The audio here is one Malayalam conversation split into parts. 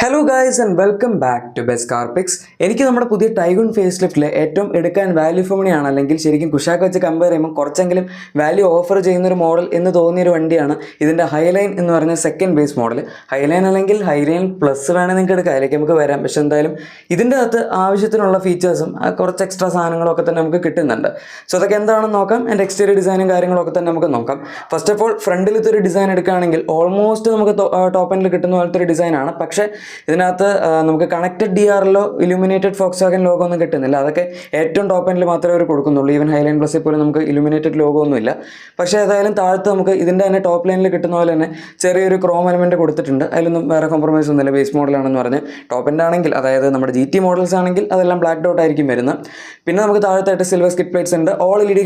Hello guys and welcome back to Best Car Picks. എനിക്ക് നമ്മുടെ പുതിയ ടൈഗൺ ഫേസ് ലിഫ്റ്റിലെ ഏറ്റവും എടുക്കാൻ വാല്യൂ ഫോർ മണി ആണ്, അല്ലെങ്കിൽ ശരിക്കും കുഷാക്ക് വെച്ച് കമ്പയർ ചെയ്യുമ്പോൾ കുറച്ചെങ്കിലും വാല്യൂ ഓഫർ ചെയ്യുന്നൊരു മോഡൽ എന്ന് തോന്നിയൊരു വണ്ടിയാണ് ഇതിൻ്റെ ഹൈലൈൻ എന്ന് പറയുന്ന സെക്കൻഡ് ബേസ് മോഡൽ. ഹൈലൈൻ അല്ലെങ്കിൽ ഹൈലൈൻ പ്ലസ് വേണമെങ്കിൽ നിങ്ങൾക്ക് എടുക്കാം, അതിലേക്ക് നമുക്ക് വരാം. പക്ഷേ എന്തായാലും ഇതിൻ്റെ അകത്ത് ആവശ്യത്തിനുള്ള ഫീച്ചേഴ്സും കുറച്ച് എക്സ്ട്രാ സാധനങ്ങളൊക്കെ തന്നെ നമുക്ക് കിട്ടുന്നുണ്ട്. സോ അതൊക്കെ എന്താണെന്ന് നോക്കാം. എൻ്റെ എക്സ്റ്റീരിയർ ഡിസൈനും കാര്യങ്ങളൊക്കെ തന്നെ നമുക്ക് നോക്കാം. ഫസ്റ്റ് ഓഫ് ഓൾ ഫ്രണ്ടിലത്തെ ഒരു ഡിസൈൻ എടുക്കുകയാണെങ്കിൽ ഓൾമോസ്റ്റ് നമുക്ക് ടോപ്പ് എൻഡിൽ കിട്ടുന്ന പോലത്തെ ഒരു ഡിസൈനാണ്. പക്ഷേ ഇതിനകത്ത് നമുക്ക് കണക്റ്റഡ് DRLോ ഇലുമിനേറ്റഡ് ഫോക്സ്വാഗൻ ലോഗോ ഒന്നും കിട്ടുന്നില്ല. അതൊക്കെ ഏറ്റവും ടോപ്പ് എൻഡിൽ മാത്രമേ അവർ കൊടുക്കുന്നുള്ളൂ. ഈവൻ ഹൈലൈൻ പ്ലസിൽ പോലും നമുക്ക് ഇലുമിനേറ്റഡ് ലോഗോ ഒന്നുമില്ല. പക്ഷേ ഏതായാലും താഴത്ത് നമുക്ക് ഇതിൻ്റെ തന്നെ ടോപ്പ് ലൈനിൽ കിട്ടുന്ന പോലെ തന്നെ ചെറിയൊരു ക്രോം എലമെൻറ്റ് കൊടുത്തിട്ടുണ്ട്. അതിലൊന്നും വേറെ കോംപ്രമൈസ് ഒന്നുമില്ല. ബേസ് മോഡലാണെന്ന് പറഞ്ഞ് ടോപ്പ് എൻഡ് ആണെങ്കിൽ, അതായത് നമ്മുടെ GT മോഡൽസ് ആണെങ്കിൽ അതെല്ലാം ബ്ലാക്ക് ഡോട്ട് ആയിരിക്കും വരുന്നത്. പിന്നെ നമുക്ക് താഴത്തായിട്ട് സിൽവർ സ്കിറ്റ് പ്ലേറ്റ്സ് ഉണ്ട്. ഓൾ LED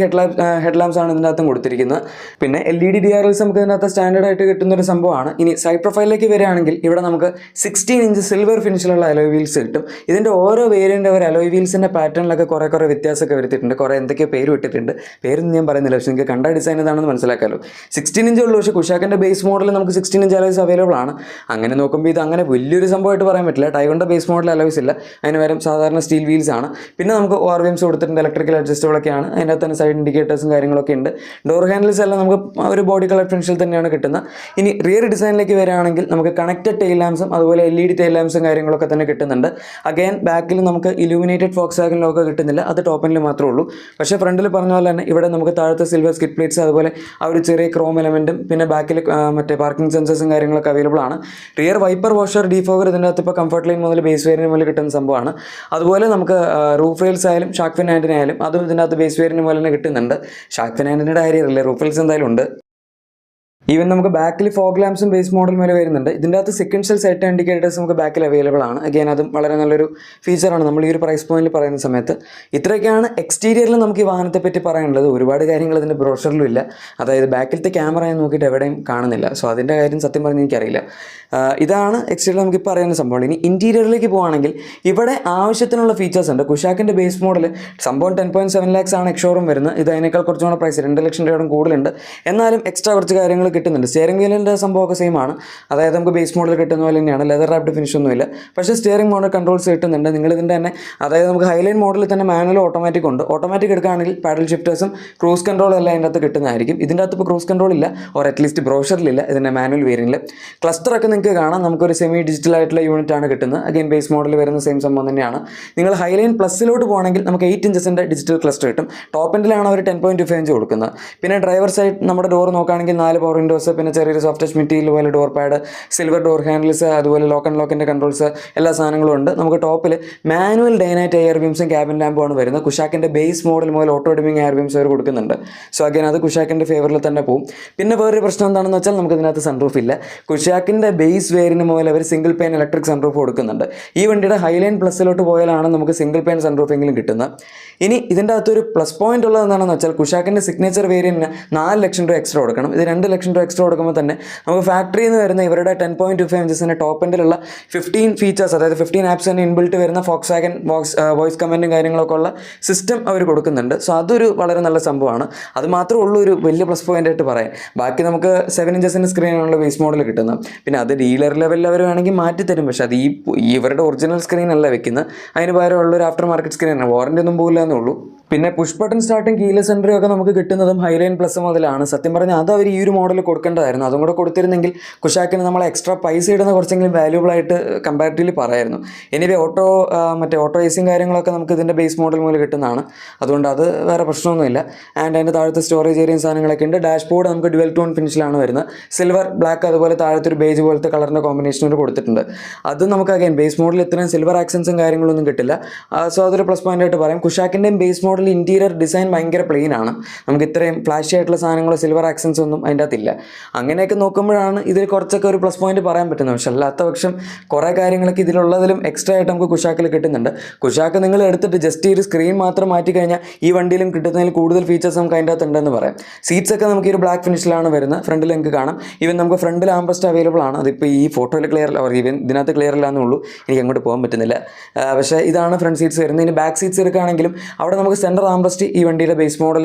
ഹെഡ്ലാംപ്സ് ആണ് ഇതിനകത്തും കൊടുത്തിരിക്കുന്നത്. പിന്നെ LED DRLs നമുക്ക് ഇതിനകത്ത് സ്റ്റാൻഡേർഡ് ആയിട്ട് കിട്ടുന്നൊരു സംഭവമാണ്. ഇനി സൈഡ് പ്രൊഫൈലിലേക്ക് വരികയാണെങ്കിൽ ഇവിടെ നമുക്ക് 16 ഇഞ്ച് സിൽവർ ഫിനിഷിലുള്ള അലോയ് വീൽസ് കിട്ടും. ഇതിൻ്റെ ഓരോ വേരിയൻ്റ് അവർ അലോയ് വീൽസിൻ്റെ പാറ്റേണിലൊക്കെ കുറേ വ്യത്യാസമൊക്കെ വരുത്തിയിട്ടുണ്ട്. കുറേ എന്തൊക്കെയോ പേര് വിട്ടിട്ടുണ്ട്. പേരൊന്നും ഞാൻ പറയുന്നില്ല, പക്ഷേ നിങ്ങൾക്ക് കണ്ട ഡിസൈൻ ഇതാണെന്ന് മനസ്സിലാക്കാമല്ലോ. 16 ഇഞ്ച് ഉള്ളൂ. പക്ഷേ കുഷാക്കിൻ്റെ ബേസ് മോഡൽ നമുക്ക് 16 ഇഞ്ച് അലോയ്സ് അവൈലബിൾ ആണ്. അങ്ങനെ നോക്കുമ്പോൾ ഇത് അങ്ങനെ വലിയൊരു സംഭവമായിട്ട് പറയാൻ പറ്റില്ല. ടൈഗോണിൻ്റെ ബേസ് മോഡൽ അലോയ്സ് ഇല്ല, അതിന് പകരം സാധാരണ സ്റ്റീൽ വീൽസ് ആണ്. പിന്നെ നമുക്ക് ORVMs കൊടുത്തിട്ടുണ്ട്, ഇലക്ട്രിക്കൽ അഡ്ജസ്റ്റബിളൊക്കെയാണ്. അതിൻ്റെ അകത്ത് തന്നെ സൈഡ് ഇൻഡിക്കേറ്റേഴ്സും കാര്യങ്ങളൊക്കെ ഉണ്ട്. ഡോർ ഹാൻഡിൽസ് എല്ലാം നമുക്ക് ഒരു ബോഡി കളർ ഫിനിഷിൽ തന്നെയാണ് കിട്ടുന്നത്. ഇനി റിയർ ഡിസൈനിലേക്ക് വരികയാണെങ്കിൽ നമുക്ക് കണക്റ്റഡ് ടെയിൽ ലാംപ്സും അതുപോലെ LED ടെയിൽ ലാംപ്സും കാര്യങ്ങളൊക്കെ തന്നെ കിട്ടുന്നുണ്ട്. അഗൈൻ ബാക്കിൽ നമുക്ക് ഇലുമിനേറ്റഡ് ഫോക്സ്വാഗൻ ലോഗോ കിട്ടുന്നില്ല, അത് ടോപ്പ് എൻഡിൽ മാത്രമേ ഉള്ളൂ. പക്ഷേ ഫ്രണ്ടിൽ പറഞ്ഞ പോലെ തന്നെ ഇവിടെ നമുക്ക് താഴത്തെ സിൽവർ സ്കിറ്റ് പ്ലേറ്റ്സ് അതുപോലെ ആ ഒരു ചെറിയ ക്രോം എലമെൻറ്റും പിന്നെ ബാക്കിൽ മറ്റേ പാർക്കിംഗ് സെൻസേഴ്സും കാര്യങ്ങളൊക്കെ അവൈലബിൾ ആണ്. റിയർ വൈപ്പർ വാഷർ ഡീഫോഗർ ഇതിൻ്റെ അകത്ത് ഇപ്പോൾ കംഫർട്ട് ലൈൻ മുതൽ ബേസ് വേരിയൻറ്റ് മുതൽ കിട്ടുന്ന സംഭവമാണ്. അതുപോലെ നമുക്ക് റൂഫ് റെയിൽസ് ആയാലും ഷാർക്ക് ഫിൻ ആൻറ്റിന ആയാലും അതും ഇതിൻ്റെ അകത്ത് ബേസ് വേരിയൻറ്റ് മുതൽ തന്നെ കിട്ടുന്നുണ്ട്. ഷാർക്ക് ഫിൻ ആൻറ്റിനയുടെ കാര്യമില്ലേ, റൂഫ് റെയിൽസ് എന്തായാലും ഉണ്ട്. ഈവൻ നമുക്ക് ബാക്കിൽ ഫോഗ് ലാംപ്സും ബേസ് മോഡൽ മേലെ വരുന്നുണ്ട്. ഇതിൻ്റെ അകത്ത് സെക്കൻഷ്യൽ സെറ്റ് ഇൻഡിക്കേറ്റേഴ്സ് നമുക്ക് ബാക്കിൽ അവൈലബിൾ ആണ്. അഗൈൻ അതും വളരെ നല്ലൊരു ഫീച്ചറാണ് നമ്മൾ ഈ ഒരു പ്രൈസ് പോയിന്റിൽ പറയുന്ന സമയത്ത്. ഇത്രയൊക്കെയാണ് എക്സ്റ്റീരിയറിൽ നമുക്ക് ഈ വാഹനത്തെ പറ്റി പറയാനുള്ളത്. ഒരുപാട് കാര്യങ്ങൾ ഇതിൻ്റെ ബ്രോഷറിലും ഇല്ല. അതായത് ബാക്കിലത്തെ ക്യാമറ ഞാൻ നോക്കിയിട്ട് എവിടെയും കാണുന്നില്ല. സോ അതിൻ്റെ കാര്യം സത്യം പറഞ്ഞ് എനിക്കറിയില്ല. ഇതാണ് എക്സ്റ്റീരിയർ നമുക്കിപ്പോൾ അറിയുന്ന സംഭവം. ഇനി ഇൻറ്റീരിയറിലേക്ക് പോകുകയാണെങ്കിൽ ഇവിടെ ആവശ്യത്തിനുള്ള ഫീച്ചേഴ്സ് ഉണ്ട്. കുഷാക്കിൻ്റെ ബേസ് മോഡൽ സംഭവം 10.7 lakhs ആണ് എക്സ്ഷോറും വരുന്നത്. ഇത് അതിനേക്കാൾ കുറച്ചും കൂടെ പ്രൈസ് 2 ലക്ഷം രൂപയോളം കൂടുതലുണ്ട്. എന്നാലും എക്സ്ട്രാ കുറച്ച് കാര്യങ്ങൾ കിട്ടുന്നുണ്ട്. സ്റ്റിയറിംഗ് വീലിൻ്റെ സംഭവമൊക്കെ സെയിം ആണ്. അതായത് നമുക്ക് ബേസ് മോഡൽ കിട്ടുന്ന പോലെ തന്നെയാണ്. ലെതർ റാപ്ഡ് ഫിനിഷ് ഒന്നുമില്ല. പക്ഷേ സ്റ്റിയറിംഗ് മോഡൽ കൺട്രോൾസ് കിട്ടുന്നുണ്ട്. നിങ്ങളിതിൻ്റെ തന്നെ അതായത് നമുക്ക് ഹൈലൈൻ മോഡലിൽ തന്നെ മാനുവൽ ഓട്ടോമാറ്റിക് ഉണ്ട്. ഓട്ടോമാറ്റിക് എടുക്കുകയാണെങ്കിൽ പാഡൽ ഷിഫ്റ്റേഴ്സും ക്രൂസ് കൺട്രോളും എല്ലാം അതിൻ്റെ അകത്ത് കിട്ടുന്നതായിരിക്കും. ഇതിൻ്റെ അകത്ത് ഇപ്പോൾ ക്രൂസ് കൺട്രോൾ ഇല്ല, ഓർ അറ്റ്ലീസ്റ്റ് ബ്രോഷറിലില്ല ഇതിൻ്റെ മാനുവൽ വേരിയൻറ്റിൽ. ക്ലസ്റ്ററൊക്കെ നിങ്ങൾക്ക് കാണാം, നമുക്കൊരു സെമി ഡിജിറ്റൽ ആയിട്ടുള്ള യൂണിറ്റ് ആണ് കിട്ടുന്നത്. അഗൈൻ ബേസ് മോഡൽ വരുന്ന സെയിം സംഭവം തന്നെയാണ്. നിങ്ങൾ ഹൈലൈൻ പ്ലസിലോട്ട് പോകുകയാണെങ്കിൽ നമുക്ക് 8 ഇഞ്ചസിൻ്റെ ഡിജിറ്റൽ ക്ലസ്റ്റർ കിട്ടും. ടോപ്പ് എൻഡിലാണ് അവർ 10.25 ഇഞ്ച് കൊടുക്കുന്നത്. പിന്നെ ഡ്രൈവർ സൈഡ് നമ്മുടെ ഡോർ നോക്കുകയാണെങ്കിൽ 4 പവർ വിൻഡോസ്, പിന്നെ ചെറിയൊരു സോഫ്റ്റ് ടച്ച് മെറ്റീരിയൽ പോലെ door pad, silver door handles, അതുപോലെ ലോക്ക് ആൻഡ് ലോക്കിൻ്റെ കൺട്രോൾസ്, എല്ലാ സാധനങ്ങളും ഉണ്ട്. നമുക്ക് ടോപ്പിൽ മാനുവൽ ഡേ നൈറ്റ് എയർ ബീംസും ക്യാബിൻ ലാമ്പുമാണ് വരുന്നത്. കുഷാക്കിൻ്റെ ബേസ് മോഡൽ മുതൽ ഓട്ടോ ഡിമിങ് എയർ ബീംസ് അവർ കൊടുക്കുന്നുണ്ട്. സോ അഗൈൻ അത് കുഷാക്കിൻ്റെ ഫേവറിൽ തന്നെ പോകും. പിന്നെ വേറൊരു പ്രശ്നം എന്താണെന്ന് വെച്ചാൽ നമുക്ക് ഇതിനകത്ത് സൺറൂഫ് ഇല്ല. കുഷാക്കിൻ്റെ ബേസ് വേരിന് മുതൽ അവർ സിംഗിൾ പെയിൻ ഇലക്ട്രിക് സൺറൂഫ് കൊടുക്കുന്നുണ്ട്. ഈ വണ്ടിയുടെ ഹൈലൈൻ പ്ലസിലോട്ട് പോയാലാണ് നമുക്ക് സിംഗിൾ പെയിൻ സൺറൂഫെങ്കിലും കിട്ടുന്നത്. ഇനി ഇതിൻ്റെ അകത്തൊരു പ്ലസ് പോയിന്റ് ഉള്ളത് എന്താണെന്ന് വെച്ചാൽ കുഷാക്കിൻ്റെ സിഗ്നേച്ചർ വേരിയൻറ്റിന് 4 ലക്ഷം രൂപ എക്സ്ട്രാ കൊടുക്കണം. ഇത് 2 ലക്ഷം രൂപ എക്സ്ട്രാ കൊടുക്കുമ്പോൾ തന്നെ നമുക്ക് ഫാക്ടറിയിൽ നിന്ന് വരുന്ന ഇവരുടെ 10.25 ഇഞ്ചസിൻ്റെ ടോപ്പ് എൻഡിലുള്ള 15 ഫീച്ചേഴ്സ്, അതായത് 15 ആപ്സ് തന്നെ ഇൻബിൽട്ട് വരുന്ന ഫോക്സ്വാഗൻ വോയിസ് കമൻറ്റും കാര്യങ്ങളൊക്കെ ഉള്ള സിസ്റ്റം അവർ കൊടുക്കുന്നുണ്ട്. സോ അതൊരു വളരെ നല്ല സംഭവമാണ്. അത് മാത്രമേ ഉള്ളൂ ഒരു വലിയ പ്ലസ് പോയിന്റ് ആയിട്ട് പറയാം. ബാക്കി നമുക്ക് 7 ഇഞ്ചസിൻ്റെ സ്ക്രീനാണുള്ള ബേസ് മോഡൽ കിട്ടുന്നത്. പിന്നെ അത് ഡീലർ ലെവലിൽ അവർ വേണമെങ്കിൽ മാറ്റി തരും. പക്ഷേ അത് ഇവരുടെ ഒറിജിനൽ സ്ക്രീൻ അല്ല വെക്കുന്നത്. അതിന് പകരം ഉള്ളൊരു ആഫ്റ്റർ മാർക്കറ്റ് സ്ക്രീനാണ്. വാറൻറ്റി ഒന്നും പോകില്ല എന്നേ ഉള്ളൂ. പിന്നെ പുഷ് ബട്ടൺ സ്റ്റാർട്ടും കീലെസ് എൻട്രി ഒക്കെ നമുക്ക് കിട്ടുന്നതും ഹൈലൈൻ പ്ലസ് മുതലാണ്. സത്യം പറഞ്ഞാൽ അത് അവർ ഈ ഒരു മോഡൽ കൊടുക്കേണ്ടതായിരുന്നു. അതും കൂടെ കൊടുത്തിരുന്നെങ്കിൽ കുഷാക്കിന് നമ്മൾ എക്സ്ട്രാ പൈസ ഇടുന്ന കുറച്ചെങ്കിലും വാല്യൂബിൾ ആയിട്ട് കമ്പാരിറ്റീവ്ലി പറയായിരുന്നു. എനിവേ ഓട്ടോ ഏസിയും കാര്യങ്ങളൊക്കെ നമുക്ക് ഇതിൻ്റെ ബേസ് മോഡൽ മുതൽ കിട്ടുന്നതാണ്. അതുകൊണ്ട് അത് വേറെ പ്രശ്നമൊന്നുമില്ല. ആൻഡ് അതിൻ്റെ താഴത്തെ സ്റ്റോറേജ് ഏരിയയും സാധനങ്ങളൊക്കെ ഉണ്ട്. ഡാഷ്ബോർഡ് നമുക്ക് ഡുവൽ ടോൺ ഫിനിഷിലാണ് വരുന്നത്. സിൽവർ, ബ്ലാക്ക്, അതുപോലെ താഴത്തെ ഒരു ബേജ് പോലത്തെ കളറിൻ്റെ കോമ്പിനേഷനോട് കൊടുത്തിട്ടുണ്ട്. അത് നമുക്ക് അഗൈൻ ബേസ് മോഡൽ ഇത്രയും സിൽവർ ആക്സൻസും കാര്യങ്ങളൊന്നും കിട്ടില്ല. സോ അതൊരു പ്ലസ് പോയിന്റ് ആയിട്ട് പറയാം. കുഷാക്കിൻ്റെയും ബേസ് മോഡൽ ഇൻറ്റീരിയർ ഡിസൈൻ ഭയങ്കര പ്ലെയിൻ ആണ്. നമുക്ക് ഇത്രയും ഫ്ലാഷി ആയിട്ടുള്ള സാധനങ്ങളോ സിൽവർ ആക്സൻസ് ഒന്നും അതിൻ്റെ അകത്തില്ല. അങ്ങനെയൊക്കെ നോക്കുമ്പോഴാണ് ഇതിൽ കുറച്ചൊക്കെ ഒരു പ്ലസ് പോയിന്റ് പറയാൻ പറ്റുന്നത്. പക്ഷെ അല്ലാത്ത പക്ഷം കുറേ കാര്യങ്ങളൊക്കെ ഇതിലുള്ളതിലും എക്സ്ട്രാ ആയിട്ട് നമുക്ക് കുഷാക്കിൽ കിട്ടുന്നുണ്ട്. കുഷാക്ക് നിങ്ങൾ എടുത്തിട്ട് ജസ്റ്റ് ഈ ഒരു സ്ക്രീൻ മാത്രം മാറ്റി കഴിഞ്ഞാൽ ഈ വണ്ടിയിലും കിട്ടുന്നതിൽ കൂടുതൽ ഫീച്ചേഴ്സ് നമുക്ക് അതിൻ്റെ അകത്ത് ഉണ്ടെന്ന് പറയാം. സീറ്റ്സ് ഒക്കെ നമുക്ക് ഈ ഒരു ബ്ലാക്ക് ഫിനിഷിലാണ് വരുന്നത്. ഫ്രണ്ടിൽ നിങ്ങൾക്ക് കാണാം. ഈവൻ നമുക്ക് ഫ്രണ്ടിൽ ആംബ്രസ്റ്റ് അവൈലബിൾ ആണ്. അതിപ്പോൾ ഈ ഫോട്ടോയിൽ ക്ലിയർ അല്ല, ഈവൻ ഇതിനകത്ത് ക്ലിയർ അല്ല എന്നുള്ളൂ. എനിക്ക് അങ്ങോട്ട് പോകാൻ പറ്റുന്നില്ല. പക്ഷേ ഇതാണ് ഫ്രണ്ട് സീറ്റ്സ് വരുന്നത്. ഇനി ബാക്ക് സീറ്റ്സ് എടുക്കുകയാണെങ്കിലും അവിടെ നമുക്ക് സെൻറ്റർ ആംബ്രസ്റ്റ് ഈ വണ്ടിയുടെ ബേസ് മോഡൽ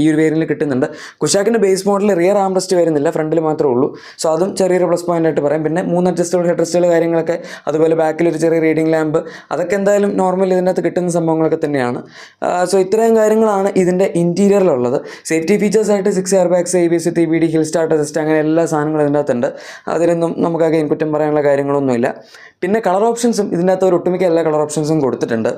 ഈ ഒരു വേരിയൻറ്റിൽ കിട്ടുന്നുണ്ട്. കുഷാക്കിൻ്റെ base model rear armrest armrest വരുന്നില്ല, ഫ്രണ്ടിൽ മാത്രമേ ഉള്ളൂ. സോ അതും ചെറിയൊരു പ്ലസ് പോയിന്റ് ആയിട്ട് പറയാം. പിന്നെ 3 അഡ്ജസ്റ്റബിൾ ഹെഡ് റെസ്റ്റുകൾ കാര്യങ്ങളൊക്കെ, അതുപോലെ ബാക്കിൽ ഒരു ചെറിയ റീഡിംഗ് ലാമ്പ്, അതൊക്കെ എന്തായാലും നോർമൽ ഇതിനകത്ത് കിട്ടുന്ന സംഭവങ്ങളൊക്കെ തന്നെയാണ്. സോ ഇത്രയും കാര്യങ്ങളാണ് ഇതിൻ്റെ ഇൻറ്റീരിയറിലുള്ളത്. സേഫ്റ്റി ഫീച്ചേഴ്സ് ആയിട്ട് 6 air bags, ABS, TBD, hill start assist, അങ്ങനെ എല്ലാ സാധനങ്ങളും ഇതിൻ്റെ അകത്തുണ്ട്. അതിലൊന്നും നമുക്ക് അഗൈൻ കുറ്റം പറയാനുള്ള കാര്യങ്ങളൊന്നുമില്ല. പിന്നെ കളർ ഓപ്ഷൻസും ഇതിൻ്റെ അകത്ത് ഒരു ഒട്ടുമിക്ക എല്ലാ കളർ ഓപ്ഷൻസും കൊടുത്തിട്ടുണ്ട്.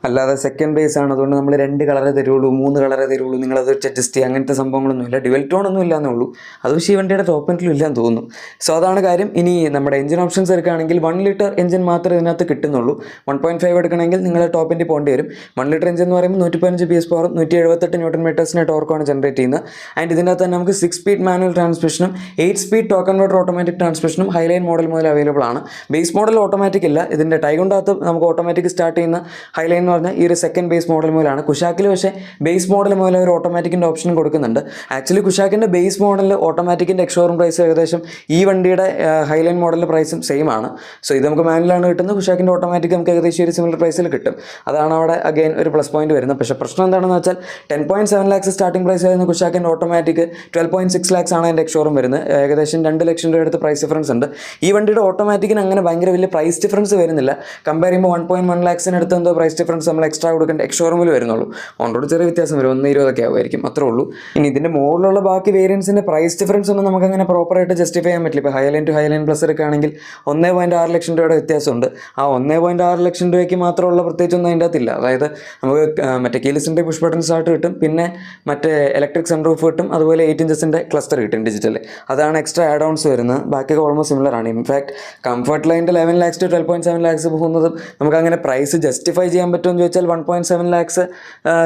അല്ലാതെ സെക്കൻഡ് ബേസ് ആണ്, അതുകൊണ്ട് നമ്മൾ 2 കളറേ തരുള്ളൂ, 3 കളറേ തരുള്ളൂ, നിങ്ങളത് അഡ്ജസ്റ്റ് ചെയ്യുക, അങ്ങനത്തെ സംഭവങ്ങളൊന്നുമില്ല. ഡ്യുവൽ ടോൺ ഒന്നും ഇല്ലാന്നേ ഉള്ളൂ. അത് പക്ഷേ ഈ വണ്ടിയുടെ ടോപ്പ് എൻഡിലും ഇല്ലാന്ന് തോന്നുന്നു. സോ അതാണ് കാര്യം. ഇനി നമ്മുടെ എഞ്ചിൻ ഓപ്ഷൻസ് എടുക്കുകയാണെങ്കിൽ 1 ലിറ്റർ എഞ്ചിൻ മാത്രമേ ഇതിനകത്ത് കിട്ടുന്നുള്ളൂ. 1.5 എടുക്കണമെങ്കിൽ നിങ്ങൾ ടോപ്പ് എൻഡിൽ പോകേണ്ടി വരും. 1 ലിറ്റർ എഞ്ചിൻ എന്ന് പറയുമ്പോൾ 115 PS പവറും 178 ന്യൂട്ടൺ മീറ്റേഴ്സിൻ്റെ ടോർക്കാണ് ജനറേറ്റ് ചെയ്യുന്നത്. ആൻഡ് ഇതിനകത്ത് തന്നെ നമുക്ക് 6 സ്പീഡ് മാനുവൽ ട്രാൻസ്മിഷനും 8 സ്പീഡ് ടോക്ക് കൺവേർട്ടർ ഓട്ടോമാറ്റിക് ട്രാൻസ്മിഷനും ഹൈലൈൻ മോഡൽ മുതൽ അവൈലബിൾ ആണ്. ബേസ് മോഡൽ ഓട്ടോമാറ്റിക് ഇല്ല. ഇതിൻ്റെ ടൈഗോണ്ടകത്ത് നമുക്ക് ഓട്ടോമാറ്റിക് സ്റ്റാർട്ട് ചെയ്യുന്ന ഹൈലൈൻ എന്ന് പറഞ്ഞാൽ ഈ ഒരു സെക്കൻഡ് ബേസ് മോഡൽ മുതലാണ്. കുഷാക്കിൽ പക്ഷേ ബേസ് മോഡൽ മുതൽ ഒരു ഓട്ടോമാറ്റിക്കിൻ്റെ ഓപ്ഷൻ കൊടുക്കുന്നുണ്ട്. ആക്ച്വലി കുഷാക്കിൻ്റെ ബേസ് മോഡലിൽ ഓട്ടോമാറ്റിക്കിൻ്റെ എക്സ്ഷോറൂം പ്രൈസ് ഏകദേശം ഈ വണ്ടിയുടെ ഹൈലൈൻ മോഡലിൻ്റെ പ്രൈസും സെയിം ആണ്. സോ ഇത് നമുക്ക് മാനുവലാണ് കിട്ടുന്നത്. കുഷാക്കിൻ്റെ ഓട്ടോമാറ്റിക് നമുക്ക് ഏകദേശം ഒരു സിമിലർ പ്രൈസിൽ കിട്ടും. അതാണ് അവിടെ അഗൈൻ ഒരു പ്ലസ് പോയിന്റ് വരുന്നത്. പക്ഷേ പ്രശ്നം എന്താണെന്ന് വെച്ചാൽ 10.7 lakhs സ്റ്റാർട്ടിംഗ് പ്രൈസ് വരുന്ന കുഷാക്കിൻ്റെ ഓട്ടോമാറ്റിക് 12.6 lakhs ആണ് അതിൻ്റെ എക്സ്ഷോറൂം വരുന്നത്. ഏകദേശം 2 ലക്ഷം രൂപ അടുത്ത് പ്രൈസ് ഡിഫറൻസ് ഉണ്ട്. ഈ വണ്ടിയുടെ ഓട്ടോമാറ്റിക്കിന് അങ്ങനെ ഭയങ്കര വലിയ പ്രൈസ് ഡിഫറൻസ് വരുന്നില്ല. കമ്പയർ ചെയ്യുമ്പോൾ 1.1 lakhs എന്തോ പ്രൈസ് ഡിഫറൻസ് നമ്മൾ എക്സ്ട്രാ കൊടുക്കേണ്ട എക്സ്ഷോറൂമിൽ വരുന്നുള്ളൂ. ഓൺ റോഡ് ചെറിയ വ്യത്യാസം വരും, 1.20 ആവുമായിരിക്കും, അത്രേ ഉള്ളൂ. ഇനി ഇതിൻ്റെ മുകളിലുള്ള ബാക്കി വേരിയൻസിൻ്റെ പ്രൈസ് ഡിഫറൻസ് ഒന്നും നമുക്ക് അങ്ങനെ പ്രോപ്പറായിട്ട് ജസ്റ്റിഫൈ ചെയ്യാൻ പറ്റില്ല. ഇപ്പോൾ ഹൈലൈൻ ടു ഹൈലൈൻ പ്ലസ് എടുക്കുകയാണെങ്കിൽ 1.6 ലക്ഷം രൂപയുടെ വ്യത്യാസമുണ്ട്. ആ 1.6 ലക്ഷം രൂപയ്ക്ക് മാത്രമുള്ള പ്രത്യേകിച്ചൊന്നും അതിൻ്റെ അകത്തില്ല. അതായത് നമുക്ക് മറ്റേ കീലിസിൻ്റെ പുഷ് ബട്ടൺ സ്റ്റാർട്ട് കിട്ടും, പിന്നെ മറ്റേ ഇലക്ട്രിക് സൺറൂഫ് കിട്ടും, അതുപോലെ 8 ഇഞ്ചസിൻ്റെ ക്ലസ്റ്റർ കിട്ടും ഡിജിറ്റൽ. അതാണ് എക്സ്ട്രാ ആഡ് ഓൺസ് വരുന്നത്. ബാക്കിയൊക്കെ ഓൾമോസ്റ്റ് സിമിലർ ആണ്. ഇൻഫാക്ട് കംഫർട്ട് ലൈനിൻ്റെ 11 lakhs to 12.7 lakhs പോകുന്നതും നമുക്ക് അങ്ങനെ പ്രൈസ് ജസ്റ്റിഫൈ ചെയ്യാൻ പറ്റുമെന്ന് ചോദിച്ചാൽ 1.7 lakhs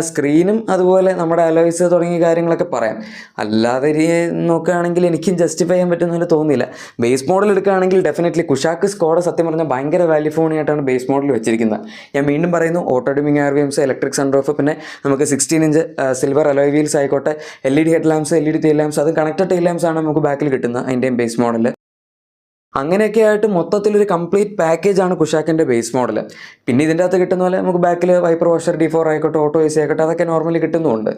സ്ക്രീനും അതുപോലെ നമ്മുടെ അലോയ്സ് തുടങ്ങിയ കാര്യങ്ങളൊക്കെ പറയാം. അല്ലാതെ നോക്കുകയാണെങ്കിൽ എനിക്കും ജസ്റ്റിഫൈ ചെയ്യാൻ പറ്റുന്നതിൽ തോന്നിയില്ല. ബേസ് മോഡൽ എടുക്കുകയാണെങ്കിൽ ഡെഫിനറ്റ്ലി കുഷാക്ക് സ്കോഡ് സത്യം പറഞ്ഞാൽ ഭയങ്കര വാല്യൂ ഫോണി ആയിട്ടാണ് ബേസ് മോഡൽ വെച്ചിരിക്കുന്നത്. ഞാൻ വീണ്ടും പറയുന്നു, auto dimming RVMs, electric sunroof, പിന്നെ നമുക്ക് 16 ഇഞ്ച് സിൽവർ അലോയ് വീൽസ് ആയിക്കോട്ടെ, LED head lamps, LED tail lamps, അത് കണക്റ്റഡ് ടെയിൽ ലാംപ്സ് ആണ് നമുക്ക് ബാക്കിൽ കിട്ടുന്നത് അതിൻ്റെയും ബേസ് മോഡൽ. അങ്ങനെയൊക്കെ ആയിട്ട് മൊത്തത്തിലൊരു കംപ്ലീറ്റ് പാക്കേജാണ് കുഷാക്കിൻ്റെ ബേസ് മോഡൽ. പിന്നെ ഇതിൻ്റെ അകത്ത് കിട്ടുന്ന പോലെ നമുക്ക് ബാക്കിൽ വൈപ്പർ വാഷർ, D4 ആയിക്കോട്ടെ, ഓട്ടോ AC ആയിക്കോട്ടെ, അതൊക്കെ നോർമലി കിട്ടുന്നുമുണ്ട്.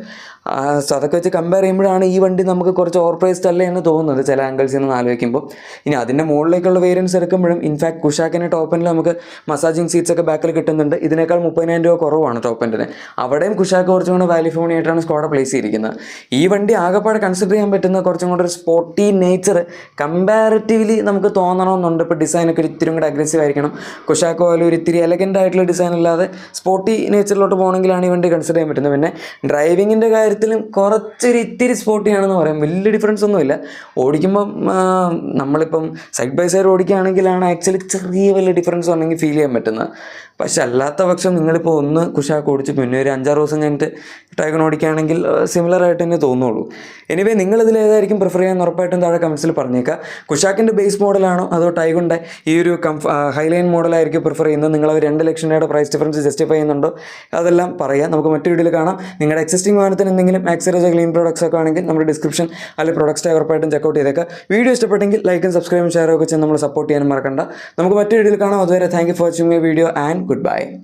സോ അതൊക്കെ വെച്ച് കമ്പയർ ചെയ്യുമ്പോഴാണ് ഈ വണ്ടി നമുക്ക് കുറച്ച് ഓവർ പ്രൈസ്ഡ് അല്ലേ എന്ന് തോന്നുന്നത് ചില ആംഗിൾസിൽ നിന്ന് ആലോചിക്കുമ്പോൾ. ഇനി അതിൻ്റെ മുകളിലേക്കുള്ള വേരിയൻസ് എടുക്കുമ്പോഴും ഇൻഫാക്ട് കുഷാക്കിൻ്റെ ടോപ്പ് എൻഡിൽ നമുക്ക് മസാജിങ് സീറ്റ്സ് ഒക്കെ ബാക്കിൽ കിട്ടുന്നുണ്ട്. ഇതിനേക്കാൾ 30,000 രൂപ കുറവാണ് ടോപ്പ് എൻഡിന്. അവിടെയും കുഷാക്ക് കുറച്ചും കൂടെ വാല്യൂ ഫോണി ആയിട്ടാണ് സ്കോഡ പ്ലേസ് ചെയ്തിരിക്കുന്നത്. ഈ വണ്ടി ആകെപ്പാടെ കൺസിഡർ ചെയ്യാൻ പറ്റുന്ന കുറച്ചും കൂടെ ഒരു സ്പോർട്ടി നേച്ചർ കമ്പാരിറ്റീവ്ലി നമുക്ക് തോന്നണമെന്നുണ്ട്. ഇപ്പോൾ ഡിസൈനൊക്കെ ഒരു ഇത്തിരി കൂടെ അഗ്രസീവ് ആയിരിക്കണം. കുഷാക്കോ പോലെ ഒരു ഇത്തിരി എലഗൻ്റ് ആയിട്ടുള്ള ഡിസൈൻ അല്ലാതെ സ്പോർട്ടി നേച്ചറിലോട്ട് പോകണമെങ്കിലാണ് ഈ വണ്ടി കൺസിഡർ ചെയ്യാൻ പറ്റുന്നത്. പിന്നെ ഡ്രൈവിങ്ങിൻ്റെ കാര്യത്തിലും കുറച്ചൊരു ഇത്തിരി സ്പോർട്ടിയാണെന്ന് പറയാം. വലിയ ഡിഫറൻസ് ഒന്നുമില്ല. ഓടിക്കുമ്പം നമ്മളിപ്പം സൈഡ് ബൈ സൈഡ് ഓടിക്കുകയാണെങ്കിലാണ് ആക്ച്വലി ചെറിയ വലിയ ഡിഫറൻസ് ഉണ്ടെങ്കിൽ ഫീൽ ചെയ്യാൻ പറ്റുന്നത്. പക്ഷെ അല്ലാത്ത പക്ഷം നിങ്ങളിപ്പോൾ ഒന്ന് കുഷാക്ക് ഓടിച്ച് പിന്നെ ഒരു 5-6 ദിവസം കഴിഞ്ഞിട്ട് ടൈഗൺ ഓടിക്കുകയാണെങ്കിൽ സിമിലർ ആയിട്ട് തന്നെ തോന്നുള്ളൂ. എനിവേ നിങ്ങളിതിൽ ഏതായിരിക്കും പ്രിഫർ ചെയ്യാൻ ഉറപ്പായിട്ടും താഴെ കമൻസിൽ പറഞ്ഞേക്കുക. കുഷാക്കിൻ്റെ ബേസ് മോഡലാണോ അതോ ടൈഗണിൻ്റെ ഈ ഒരു ഹൈലൈൻ മോഡലായിരിക്കും പ്രിഫർ ചെയ്യുന്നത്? നിങ്ങളത് 2 ലക്ഷം രൂപയുടെ പ്രൈസ് ഡിഫറൻസ് ജസ്റ്റിഫൈ ചെയ്യുന്നുണ്ടോ? അതെല്ലാം പറയാം. നമുക്ക് മറ്റൊരു വീഡിയോയിൽ കാണാം. നിങ്ങളുടെ എക്സിസ്റ്റിംഗ് വാഹനത്തിന് എന്തെങ്കിലും ആക്സറീസ് ക്ലീൻ പ്രോഡക്ട്സ് ഒക്കെ ആണെങ്കിൽ നമ്മുടെ ഡിസ്ക്രിപ്ഷൻ അല്ലെങ്കിൽ പ്രൊഡക്ട്സ് ഉറപ്പായിട്ടും ചെക്കൗട്ട് ചെയ്തേക്കാം. വീഡിയോ ഇഷ്ടപ്പെട്ടെങ്കിൽ ലൈക്കും സബ്സ്ക്രൈബും ഷെയറും ഒക്കെ ചെയ്ത് നമ്മൾ സപ്പോർട്ട് ചെയ്യാനും മറക്കണ്ട. നമുക്ക് മറ്റൊരു വീഡിയോയിൽ കാണാം. അതുവരെ thank you for watching my video and goodbye.